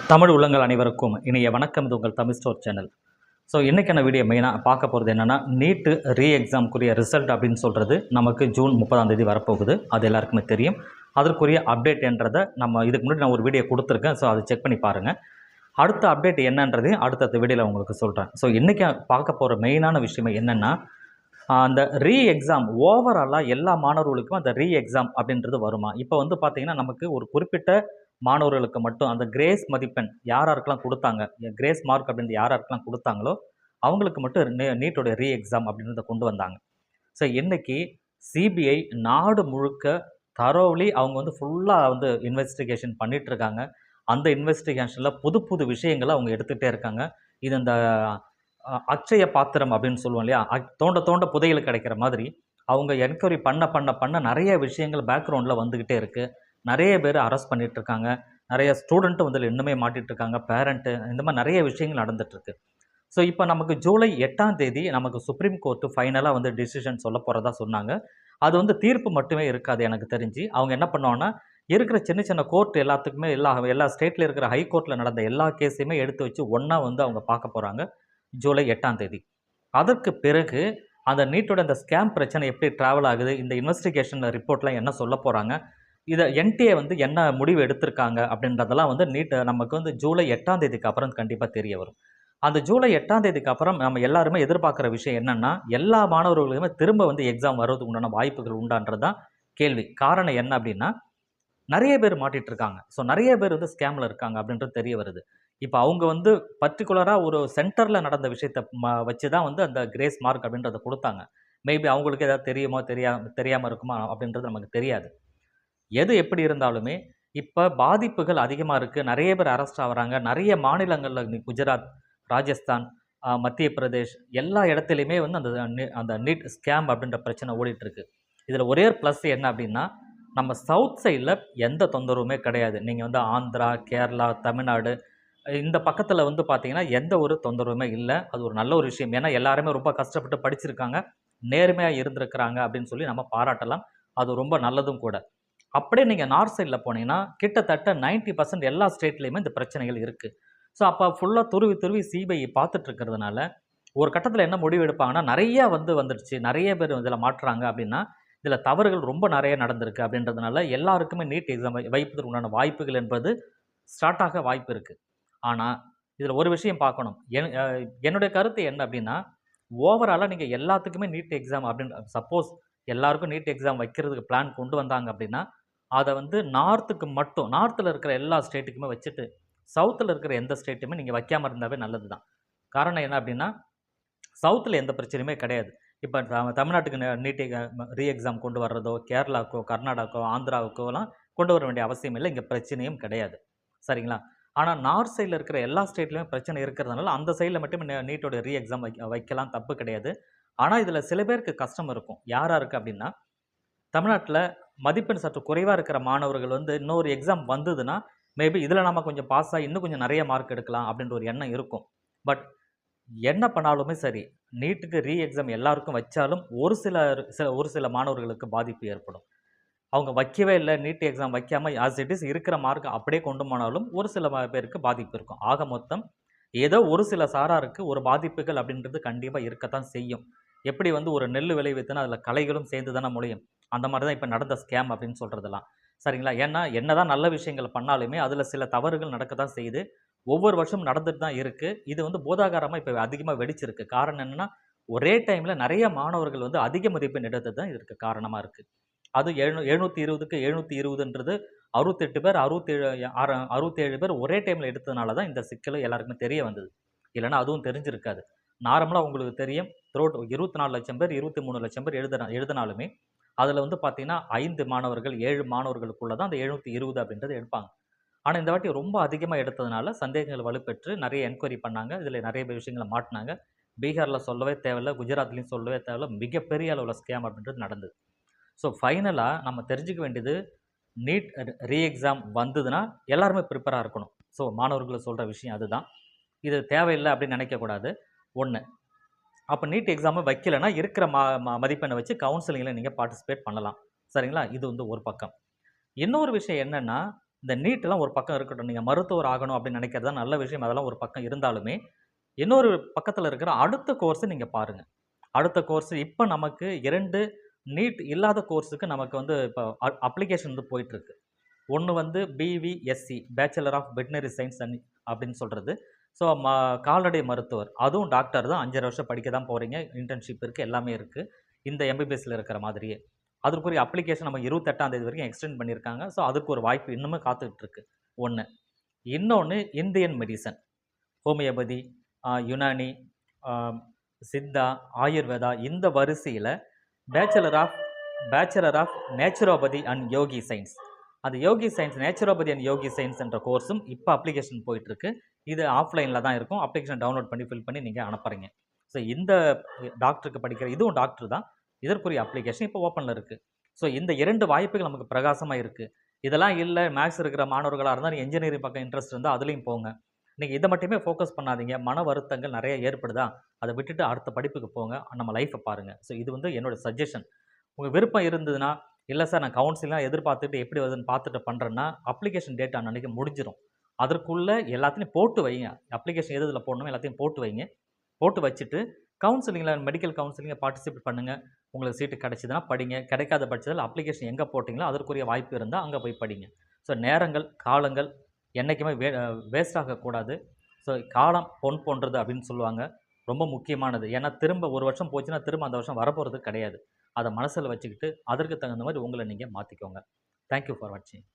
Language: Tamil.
தமிழ் உள்ளங்கள் அனைவருக்கும் இனிய வணக்கம். இது உங்கள் தமிழ் ஸ்டோர் சேனல். ஸோ இன்றைக்கான வீடியோ மெயினாக பார்க்க போகிறது என்னென்னா, நீட்டு ரீ எக்ஸாமுக்குரிய ரிசல்ட் அப்படின்னு சொல்கிறது நமக்கு ஜூன் 30 வரப்போகுது. அது எல்லாருக்குமே தெரியும். அதற்குரிய அப்டேட் என்றதை நம்ம இதுக்கு முன்னாடி நான் ஒரு வீடியோ கொடுத்துருக்கேன். ஸோ அதை செக் பண்ணி பாருங்கள். அடுத்த அப்டேட் என்னன்றதையும் அடுத்தடுத்த வீடியோவில் உங்களுக்கு சொல்கிறேன். ஸோ இன்றைக்கி பார்க்க போகிற மெயினான விஷயமே என்னென்னா, அந்த ரீ எக்ஸாம் ஓவராலாக எல்லா மாணவர்களுக்கும் அந்த ரீ எக்ஸாம் அப்படின்றது வருமா? இப்போ வந்து பார்த்திங்கன்னா, நமக்கு ஒரு குறிப்பிட்ட மாணவர்களுக்கு மட்டும் அந்த கிரேஸ் மதிப்பெண் யாராருக்கெல்லாம் கொடுத்தாங்க, கிரேஸ் மார்க் அப்படின்றது யாராருக்கெல்லாம் கொடுத்தாங்களோ அவங்களுக்கு மட்டும் நீட்டோடைய ரீ எக்ஸாம் அப்படின்றத கொண்டு வந்தாங்க. ஸோ இன்றைக்கி சிபிஐ நாடு முழுக்க தரோவ்லி அவங்க வந்து ஃபுல்லாக வந்து இன்வெஸ்டிகேஷன் பண்ணிகிட்ருக்காங்க. அந்த இன்வெஸ்டிகேஷனில் புது புது விஷயங்களை அவங்க எடுத்துகிட்டே இருக்காங்க. இது இந்த அட்சய பாத்திரம் அப்படின்னு சொல்லுவோம் இல்லையா, தோண்ட தோண்ட புதையல் கிடைக்கிற மாதிரி அவங்க என்கொயரி பண்ண நிறைய விஷயங்கள் பேக்ரவுண்டில் வந்துக்கிட்டே இருக்குது. நிறைய பேர் அரெஸ்ட் பண்ணிகிட்ருக்காங்க. நிறைய ஸ்டூடெண்ட்டும் வந்து இன்னுமே மாட்டிகிட்ருக்காங்க. பேரண்ட்டு இந்த மாதிரி நிறைய விஷயங்கள் நடந்துகிட்ருக்கு. ஸோ இப்போ நமக்கு ஜூலை 8 நமக்கு சுப்ரீம் கோர்ட்டு ஃபைனலாக வந்து டிசிஷன் சொல்ல போகிறதா சொன்னாங்க. அது வந்து தீர்ப்பு மட்டுமே இருக்காது எனக்கு தெரிஞ்சு. அவங்க என்ன பண்ணுவாங்கன்னா, இருக்கிற சின்ன சின்ன கோர்ட் எல்லாத்துக்குமே எல்லா ஸ்டேட்டில் இருக்கிற ஹை கோர்ட்டில் நடந்த எல்லா கேஸையுமே எடுத்து வச்சு ஒன்றா வந்து அவங்க பார்க்க போகிறாங்க ஜூலை 8 அதற்கு பிறகு அந்த நீட்டோட அந்த ஸ்கேம் பிரச்சனை எப்படி ட்ராவல் ஆகுது, இந்த இன்வெஸ்டிகேஷன் ரிப்போர்ட்லாம் என்ன சொல்ல போகிறாங்க, இதை என்டிஏ வந்து என்ன முடிவு எடுத்திருக்காங்க அப்படின்றதெல்லாம் வந்து நமக்கு வந்து ஜூலை 8 அப்புறம் கண்டிப்பாக தெரிய வரும். அந்த ஜூலை 8 அப்புறம் நம்ம எல்லாருமே எதிர்பார்க்குற விஷயம் என்னென்னா, எல்லா மாணவர்களுக்குமே திரும்ப வந்து எக்ஸாம் வர்றதுக்கு உண்டான வாய்ப்புகள் உண்டான்றது தான் கேள்வி. காரணம் என்ன அப்படின்னா, நிறைய பேர் மாட்டிகிட்ருக்காங்க. ஸோ நிறைய பேர் வந்து ஸ்கேமில் இருக்காங்க அப்படின்றது தெரிய வருது. இப்போ அவங்க வந்து பர்டிகுலராக ஒரு சென்டரில் நடந்த விஷயத்தை வச்சு தான் வந்து அந்த கிரேஸ் மார்க் அப்படின்றத கொடுத்தாங்க. மேபி அவங்களுக்கு ஏதாவது தெரியுமோ தெரியாமல் இருக்குமா அப்படின்றது நமக்கு தெரியாது. எது எப்படி இருந்தாலுமே இப்போ பாதிப்புகள் அதிகமாக இருக்குது. நிறைய பேர் அரெஸ்ட் ஆகுறாங்க. நிறைய மாநிலங்களில் குஜராத், ராஜஸ்தான், மத்திய பிரதேஷ் எல்லா இடத்துலையுமே வந்து அந்த நீட் ஸ்கேம் அப்படின்ற பிரச்சனை ஓடிட்டுருக்கு. இதில் ஒரே ப்ளஸ் என்ன அப்படின்னா, நம்ம சவுத் சைடில் எந்த தொந்தரவுமே கிடையாது. நீங்கள் வந்து ஆந்திரா, கேரளா, தமிழ்நாடு இந்த பக்கத்தில் வந்து பார்த்தீங்கன்னா எந்த ஒரு தொந்தரவுமே இல்லை. அது ஒரு நல்ல ஒரு விஷயம். ஏன்னா எல்லாருமே ரொம்ப கஷ்டப்பட்டு படிச்சிருக்காங்க, நேர்மையாக இருந்திருக்கிறாங்க அப்படின்னு சொல்லி நம்ம பாராட்டலாம். அது ரொம்ப நல்லதும் கூட. அப்படியே நீங்கள் நார்த் சைடில் போனீங்கன்னா கிட்டத்தட்ட 90% எல்லா ஸ்டேட்லேயுமே இந்த பிரச்சனைகள் இருக்குது. ஸோ அப்போ ஃபுல்லாக துருவி சிபிஐ பார்த்துட்டு இருக்கிறதுனால ஒரு கட்டத்தில் என்ன முடிவு எடுப்பாங்கன்னா, நிறையா வந்துடுச்சு, நிறைய பேர் இதில் மாட்டுறாங்க அப்படின்னா, இதில் தவறுகள் ரொம்ப நிறைய நடந்திருக்கு அப்படின்றதுனால எல்லாருக்குமே நீட் எக்ஸாம் வைப்பதற்கு உண்டான வாய்ப்புகள் என்பது ஸ்டார்ட் ஆக வாய்ப்பு இருக்குது. ஆனால் இதில் ஒரு விஷயம் பார்க்கணும். என்னுடைய கருத்து என்ன அப்படின்னா, ஓவராலாக நீங்கள் எல்லாத்துக்குமே நீட் எக்ஸாம் அப்படின்னு சப்போஸ் எல்லாருக்கும் நீட் எக்ஸாம் வைக்கிறதுக்கு பிளான் கொண்டு வந்தாங்க அப்படின்னா, அதை வந்து நார்த்துக்கு மட்டும், நார்த்தில் இருக்கிற எல்லா ஸ்டேட்டுக்குமே வச்சுட்டு சவுத்தில் இருக்கிற எந்த ஸ்டேட்டுமே நீங்கள் வைக்காமல் இருந்தாவே நல்லது தான். காரணம் என்ன அப்படின்னா, சவுத்தில் எந்த பிரச்சனையுமே கிடையாது. இப்போ தமிழ்நாட்டுக்கு நீட் ரீ எக்ஸாம் கொண்டு வர்றதோ, கேரளாவுக்கோ, கர்நாடகாவுக்கோ, ஆந்திராவுக்கோலாம் கொண்டு வர வேண்டிய அவசியம் இல்லை. இங்கே பிரச்சனையும் கிடையாது. சரிங்களா? ஆனால் நார்த் சைடில் இருக்கிற எல்லா ஸ்டேட்லையுமே பிரச்சனை இருக்கிறதுனால அந்த சைடில் மட்டும் நீட்டோட ரீ எக்ஸாம் வைக்கலாம், தப்பு கிடையாது. ஆனால் இதில் சில பேருக்கு கஷ்டம் இருக்கும். யாராருக்கு அப்படின்னா, தமிழ்நாட்டில் மதிப்பெண் சற்று குறைவாக இருக்கிற மாணவர்கள் வந்து இன்னொரு எக்ஸாம் வந்ததுன்னா மேபி இதில் நம்ம கொஞ்சம் பாஸ் ஆகி இன்னும் கொஞ்சம் நிறைய மார்க் எடுக்கலாம் அப்படின்ற ஒரு எண்ணம் இருக்கும். பட் என்ன பண்ணாலுமே சரி, நீட்டுக்கு ரீ எக்ஸாம் எல்லாருக்கும் வச்சாலும் ஒரு சில மாணவர்களுக்கு பாதிப்பு ஏற்படும். அவங்க வைக்கவே இல்லை, நீட் எக்ஸாம் வைக்காமல் ஆஸ் இட் இஸ் இருக்கிற மார்க் அப்படியே கொண்டு போனாலும் ஒரு சில பேருக்கு பாதிப்பு இருக்கும். ஆக மொத்தம் ஏதோ ஒரு சில சாராருக்கு ஒரு பாதிப்புகள் அப்படின்றது கண்டிப்பாக இருக்கத்தான் செய்யும். எப்படி வந்து ஒரு நெல் விளைவித்துனா அதில் களைகளும் சேர்ந்து தானே முளையும். அந்த மாதிரி தான் இப்போ நடந்த ஸ்கேம் அப்படின்னு சொல்கிறதெல்லாம். சரிங்களா? ஏன்னா என்னதான் நல்ல விஷயங்கள் பண்ணாலுமே அதில் சில தவறுகள் நடக்க தான் செய்யுது. ஒவ்வொரு வருஷமும் நடந்துட்டு தான் இருக்குது. இது வந்து போதாகாரமாக இப்போ அதிகமாக வெடிச்சிருக்கு. காரணம் என்னென்னா, ஒரே டைமில் நிறைய மாணவர்கள் வந்து அதிக மதிப்பெண் எடுத்தது தான் இதற்கு காரணமாக இருக்குது. அது 720க்கு 720ன்றது 68 பேர் 67 பேர் ஒரே டைமில் எடுத்ததுனால தான் இந்த சிக்கல் எல்லாருக்குமே தெரிய வந்தது. இல்லைன்னா அதுவும் தெரிஞ்சிருக்காது. நார்மலாக உங்களுக்கு தெரியும், 24 லட்சம் பேர் 23 லட்சம் பேர் எழுதினாலுமே அதில் வந்து பார்த்தீங்கன்னா 5 மாணவர்கள் 7 மாணவர்களுக்குள்ள தான் அந்த 720 அப்படின்றது எடுப்பாங்க. ஆனால் இந்த வாட்டி ரொம்ப அதிகமாக எடுத்ததுனால சந்தேகங்கள் வலுப்பெற்று நிறைய என்கொயரி பண்ணாங்க. இதில் நிறைய விஷயங்களை மாட்டினாங்க. பீகாரில் சொல்லவே தேவையில்லை, குஜராத்லேயும் சொல்லவே தேவையில்லை, மிகப்பெரிய அளவில் ஸ்கேம் அப்படின்றது நடந்தது. ஸோ ஃபைனலாக நம்ம தெரிஞ்சுக்க வேண்டியது, நீட் ரீ எக்ஸாம் வந்ததுன்னா எல்லாருமே ப்ரிப்பேராக இருக்கணும். ஸோ மாணவர்களை சொல்கிற விஷயம் அதுதான். இது தேவையில்லை அப்படின்னு நினைக்கக்கூடாது. ஒன்று, அப்போ நீட் எக்ஸாமை வைக்கலைன்னா இருக்கிற மதிப்பெண்ணை வச்சு கவுன்சிலிங்கில் நீங்கள் பார்ட்டிசிபேட் பண்ணலாம். சரிங்களா? இது வந்து ஒரு பக்கம். இன்னொரு விஷயம் என்னென்னா, இந்த நீட்லாம் ஒரு பக்கம் இருக்கட்டும். நீங்கள் மருத்துவர் ஆகணும் அப்படின்னு நினைக்கிறது தான் நல்ல விஷயம். அதெல்லாம் ஒரு பக்கம் இருந்தாலுமே, இன்னொரு பக்கத்தில இருக்கிற அடுத்த கோர்ஸ நீங்க பாருங்க. அடுத்த கோர்ஸ் இப்ப நமக்கு 2 நீட் இல்லாத கோர்ஸுக்கு நமக்கு வந்து இப்ப அப்ளிகேஷன் வந்து போயிட்டுருக்கு. ஒண்ணு வந்து BVSc bachelor of veterinary science and அப்படின்னு சொல்றது. ஸோ கால்நடை மருத்துவர். அதுவும் டாக்டர் தான் 5 1/2 வருஷம் படிக்க தான் போறீங்க. இன்டர்ன்ஷிப் இருக்கு. எல்லாமே இருக்கு. இந்த எம்பிபிஎஸ்ல இருக்கிற மாதிரியே. அதற்குரிய அப்ளிகேஷன் நம்ம 28ஆம் தேதி வரைக்கும் எக்ஸ்டெண்ட் பண்ணியிருக்காங்க. ஸோ அதுக்கு ஒரு வாய்ப்பு இன்னுமே காத்துக்கிட்டு இருக்கு. ஒண்ணு. இன்னொன்னு இந்தியன் மெடிசன். ஹோமியோபதி, யுனானி, ஆ சித்தா, ஆயுர்வேதா இந்த வரிசையில bachelor of bachelor of naturopathy and yogi science. அந்த yogi science naturopathy and yogi science என்ற கோர்ஸும் இப்போ அப்ளிகேஷன் போயிட்டுருக்கு. இது ஆஃப்லைனில் தான் இருக்கும். அப்ளிகேஷன் டவுன்லோட் பண்ணி ஃபில் பண்ணி நீங்கள் அனுப்புறீங்க. ஸோ இந்த டாக்டருக்கு படிக்கிற இதுவும் டாக்டர் தான். இதற்குரிய அப்ளிகேஷன் இப்போ ஓப்பனில் இருக்குது. ஸோ இந்த 2 வாய்ப்புகள் நமக்கு பிரகாசமாக இருக்குது. இதெல்லாம் இல்லை மேக்ஸ் இருக்கிற மாணவர்களாக இருந்தால் இன்ஜினியரிங் பக்கம் இன்ட்ரெஸ்ட் இருந்தால் அதுலேயும் போங்க. நீங்கள் இதை மட்டுமே ஃபோக்கஸ் பண்ணாதீங்க. மன வருத்தங்கள் நிறைய ஏற்படுதா, அதை விட்டுட்டு அடுத்த படிப்புக்கு போங்க. நம்ம லைஃப்பை பாருங்கள். ஸோ இது வந்து என்னோட சஜஷன். உங்கள் விருப்பம் இருந்ததுன்னா, இல்லை சார் நான் கவுன்சிலிங்லாம் எதிர்பார்த்துட்டு எப்படி வருதுன்னு பார்த்துட்டு பண்ணுறேன்னா, அப்ளிகேஷன் டேட் அன்னைக்கு முடிஞ்சிடும். அதற்குள்ளே எல்லாத்தையும் போட்டு வைங்க. அப்ளிகேஷன் எது இதில் போடணுமோ எல்லாத்தையும் போட்டு வைங்க. போட்டு வச்சுட்டு கவுன்சிலிங்கில் மெடிக்கல் கவுன்சிலிங்கை பார்ட்டிசிபேட் பண்ணுங்கள். உங்களுக்கு சீட்டு கிடைச்சதுன்னா படிங்க. கிடைக்காத பட்சத்தில் அப்ளிகேஷன் எங்கே போட்டிங்களோ அதற்குரிய வாய்ப்பு இருந்தால் அங்கே போய் படிங்க. ஸோ நேரங்கள், காலங்கள் என்றைக்குமே வேஸ்ட் ஆகக்கூடாது. ஸோ காலம் பொன் போன்றது அப்படின்னு சொல்லுவாங்க. ரொம்ப முக்கியமானது. ஏன்னா திரும்ப ஒரு வருஷம் போச்சுன்னா திரும்ப அந்த வருஷம் வரப்போகிறது கிடையாது. அதை மனசில் வச்சுக்கிட்டு அதற்கு தகுந்த மாதிரி உங்களை நீங்கள் மாற்றிக்கோங்க. தேங்க் யூ ஃபார் வாட்சிங்.